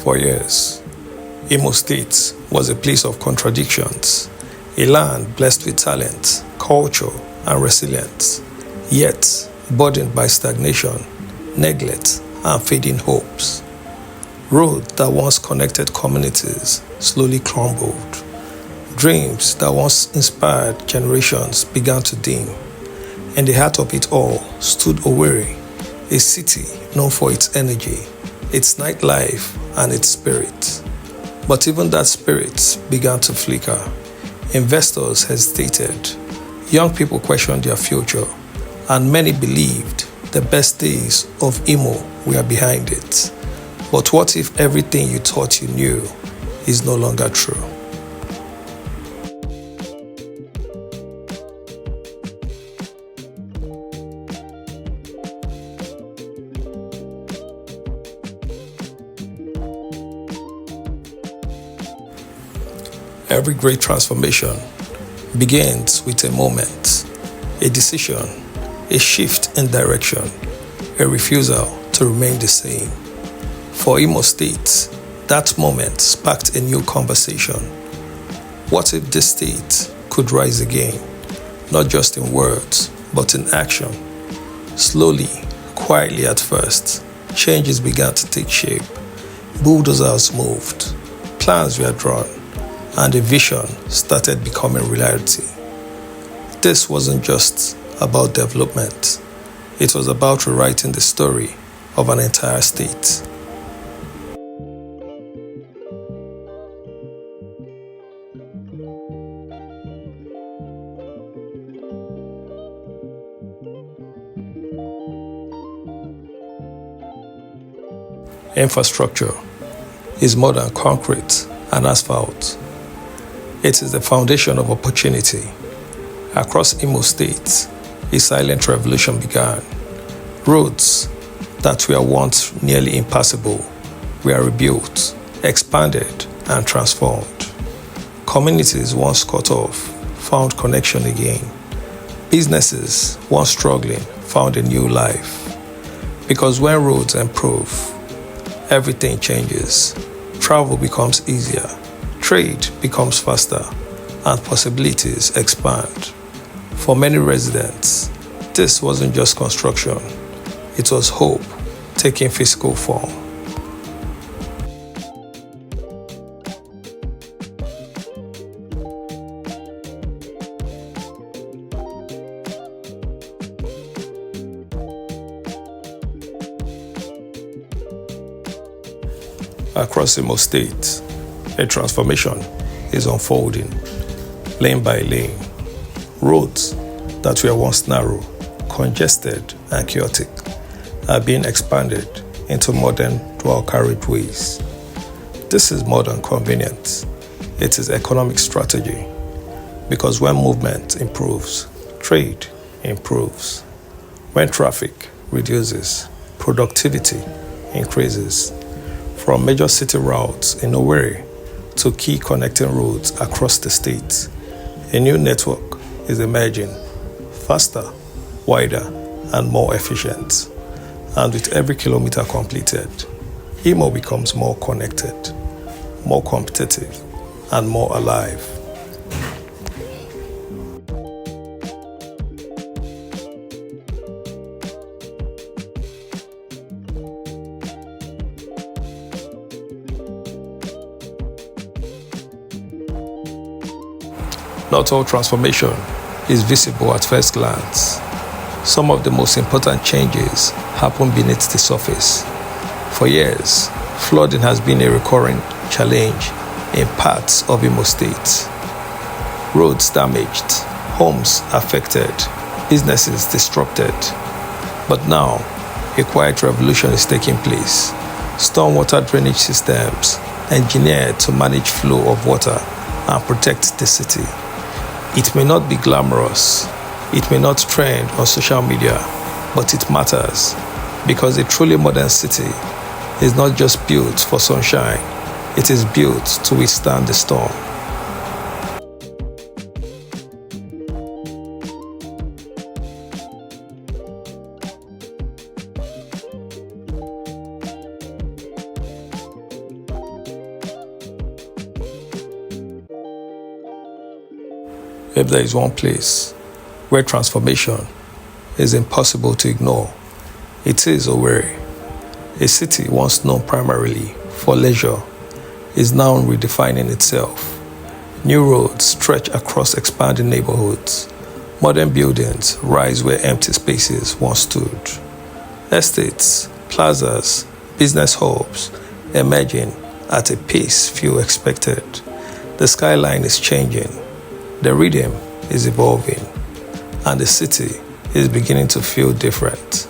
For years, Imo State was a place of contradictions, a land blessed with talent, culture, and resilience, yet burdened by stagnation, neglect, and fading hopes. Roads that once connected communities slowly crumbled. Dreams that once inspired generations began to dim. In the heart of it all stood Owerri, a city known for its energy, its nightlife, and its spirit. But even that spirit began to flicker. Investors hesitated. Young people questioned their future, and many believed the best days of Imo were behind it. But what if everything you thought you knew is no longer true? Every great transformation begins with a moment, a decision, a shift in direction, a refusal to remain the same. For Imo State, that moment sparked a new conversation. What if this state could rise again, not just in words, but in action? Slowly, quietly at first, changes began to take shape. Bulldozers moved, plans were drawn, and a vision started becoming reality. This wasn't just about development, it was about rewriting the story of an entire state. Infrastructure is more than concrete and asphalt. It is the foundation of opportunity. Across Imo State, a silent revolution began. Roads that were once nearly impassable were rebuilt, expanded, and transformed. Communities once cut off found connection again. Businesses once struggling found a new life. Because when roads improve, everything changes. Travel becomes easier, trade becomes faster, and possibilities expand. For many residents, this wasn't just construction, it was hope taking physical form. Across Imo State, a transformation is unfolding, lane by lane. Roads that were once narrow, congested, and chaotic are being expanded into modern dual carriageways. This is more than convenience, it is economic strategy. Because when movement improves, trade improves. When traffic reduces, productivity increases. From major city routes in Owerri to key connecting roads across the state, a new network is emerging, faster, wider, and more efficient. And with every kilometer completed, Imo becomes more connected, more competitive, and more alive. Not all transformation is visible at first glance. Some of the most important changes happen beneath the surface. For years, flooding has been a recurring challenge in parts of Imo State. Roads damaged, homes affected, businesses disrupted. But now, a quiet revolution is taking place. Stormwater drainage systems engineered to manage flow of water and protect the city. It may not be glamorous, it may not trend on social media, but it matters because a truly modern city is not just built for sunshine, it is built to withstand the storm. If there is one place where transformation is impossible to ignore, it is Owerri. A city once known primarily for leisure is now redefining itself. New roads stretch across expanding neighborhoods. Modern buildings rise where empty spaces once stood. Estates, plazas, business hubs emerging at a pace few expected. The skyline is changing, the rhythm is evolving, and the city is beginning to feel different,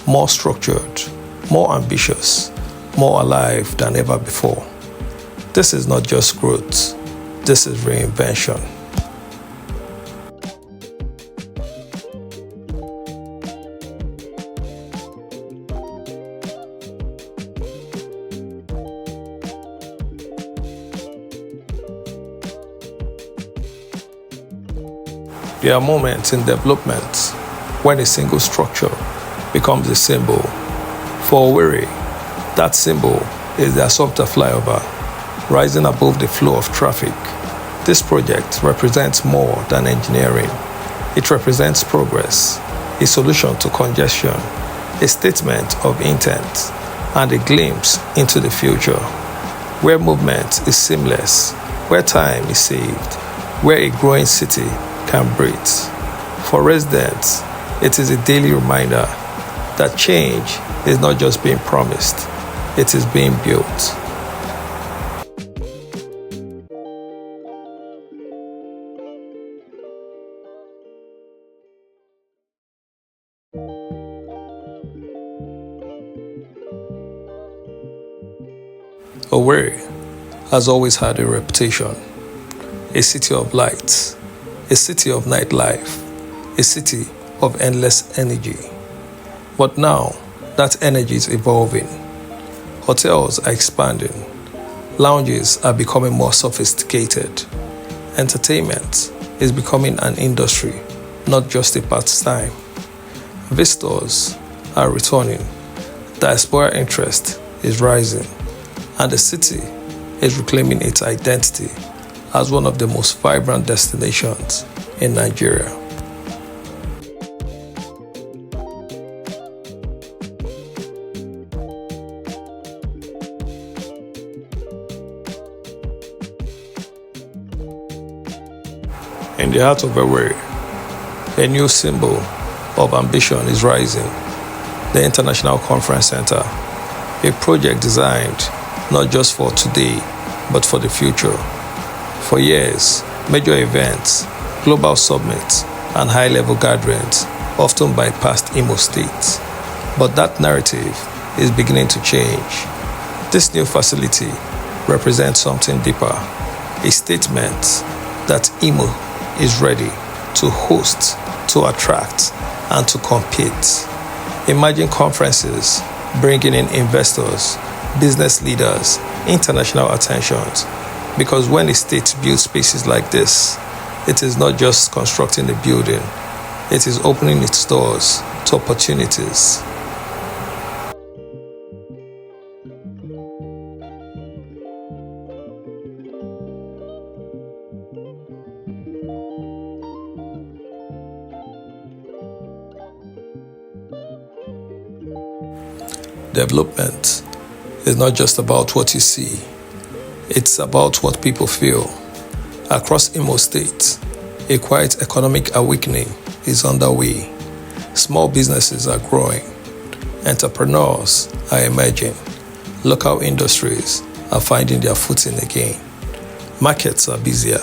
more structured, more ambitious, more alive than ever before. This is not just growth, this is reinvention. There are moments in development when a single structure becomes a symbol. For Owerri, that symbol is the Assumpta flyover, rising above the flow of traffic. This project represents more than engineering. It represents progress, a solution to congestion, a statement of intent, and a glimpse into the future, where movement is seamless, where time is saved, where a growing city can breathe. For residents, it is a daily reminder that change is not just being promised, it is being built. Owerri has always had a reputation, a city of lights, a city of nightlife, a city of endless energy. But now, that energy is evolving. Hotels are expanding. Lounges are becoming more sophisticated. Entertainment is becoming an industry, not just a pastime. Visitors are returning. Diaspora interest is rising. And the city is reclaiming its identity as one of the most vibrant destinations in Nigeria. In the heart of Owerri, a new symbol of ambition is rising. The International Conference Center, a project designed not just for today, but for the future. For years, major events, global summits, and high-level gatherings often bypassed Imo State. But that narrative is beginning to change. This new facility represents something deeper, a statement that Imo is ready to host, to attract, and to compete. Imagine conferences bringing in investors, business leaders, international attentions. Because when a state builds spaces like this, it is not just constructing a building, it is opening its doors to opportunities. Development is not just about what you see, it's about what people feel. Across Imo State, a quiet economic awakening is underway. Small businesses are growing. Entrepreneurs are emerging. Local industries are finding their footing again. Markets are busier.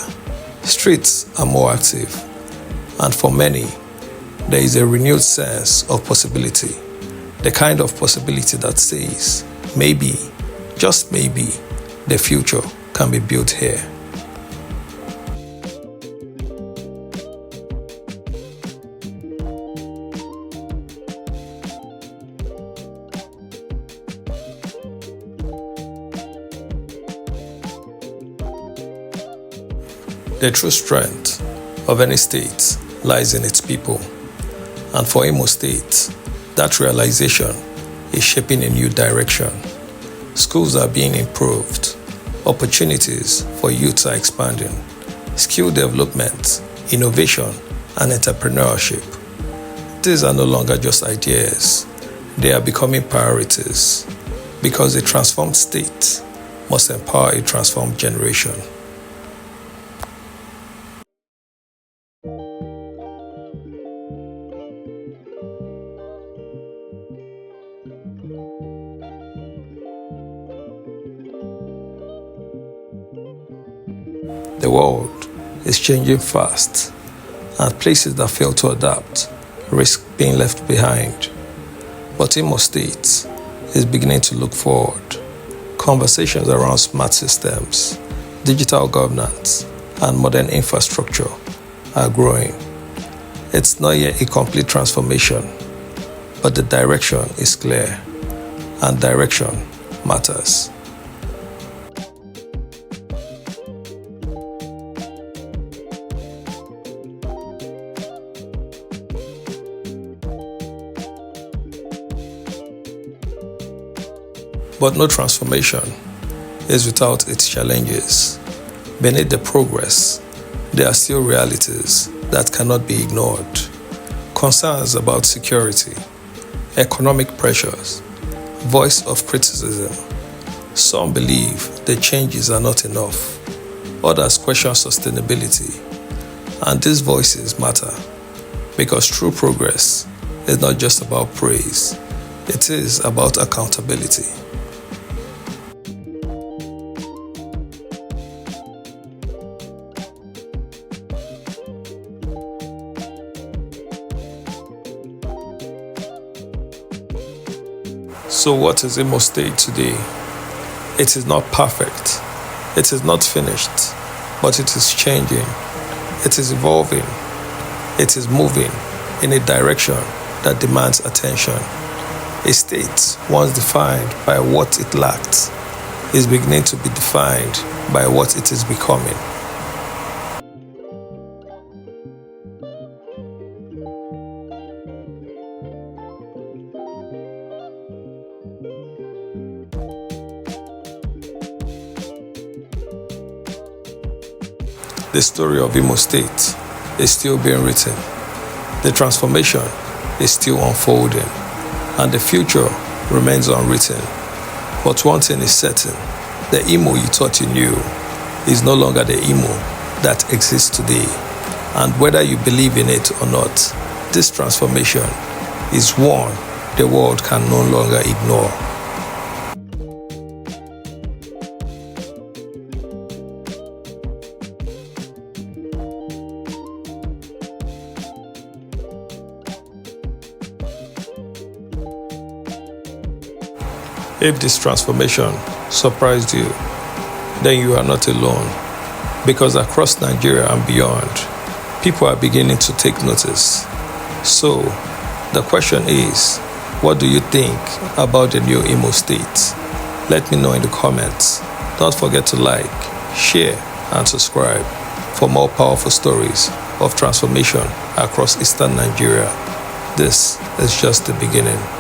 Streets are more active. And for many, there is a renewed sense of possibility. The kind of possibility that says, maybe, just maybe, the future can be built here. The true strength of any state lies in its people. And for Imo State, that realization is shaping a new direction. Schools are being improved. Opportunities for youth are expanding. Skill development innovation, and entrepreneurship. These are no longer just ideas, they are becoming priorities because a transformed state must empower a transformed generation. The world is changing fast, and places that fail to adapt risk being left behind. But Imo State is beginning to look forward. Conversations around smart systems, digital governance, and modern infrastructure are growing. It's not yet a complete transformation, but the direction is clear, and direction matters. But no transformation is without its challenges. Beneath the progress, there are still realities that cannot be ignored. Concerns about security, economic pressures, voice of criticism. Some believe the changes are not enough. Others question sustainability. And these voices matter because true progress is not just about praise, it is about accountability. So what is Imo State today? It is not perfect. It is not finished, but it is changing. It is evolving. It is moving in a direction that demands attention. A state once defined by what it lacked is beginning to be defined by what it is becoming. The story of Imo State is still being written. The transformation is still unfolding, and the future remains unwritten. But one thing is certain, the Imo you thought you knew is no longer the Imo that exists today. And whether you believe in it or not, this transformation is one the world can no longer ignore. If this transformation surprised you, then you are not alone, because across Nigeria and beyond, people are beginning to take notice. So, the question is, what do you think about the new Imo State? Let me know in the comments. Don't forget to like, share, and subscribe for more powerful stories of transformation across Eastern Nigeria. This is just the beginning.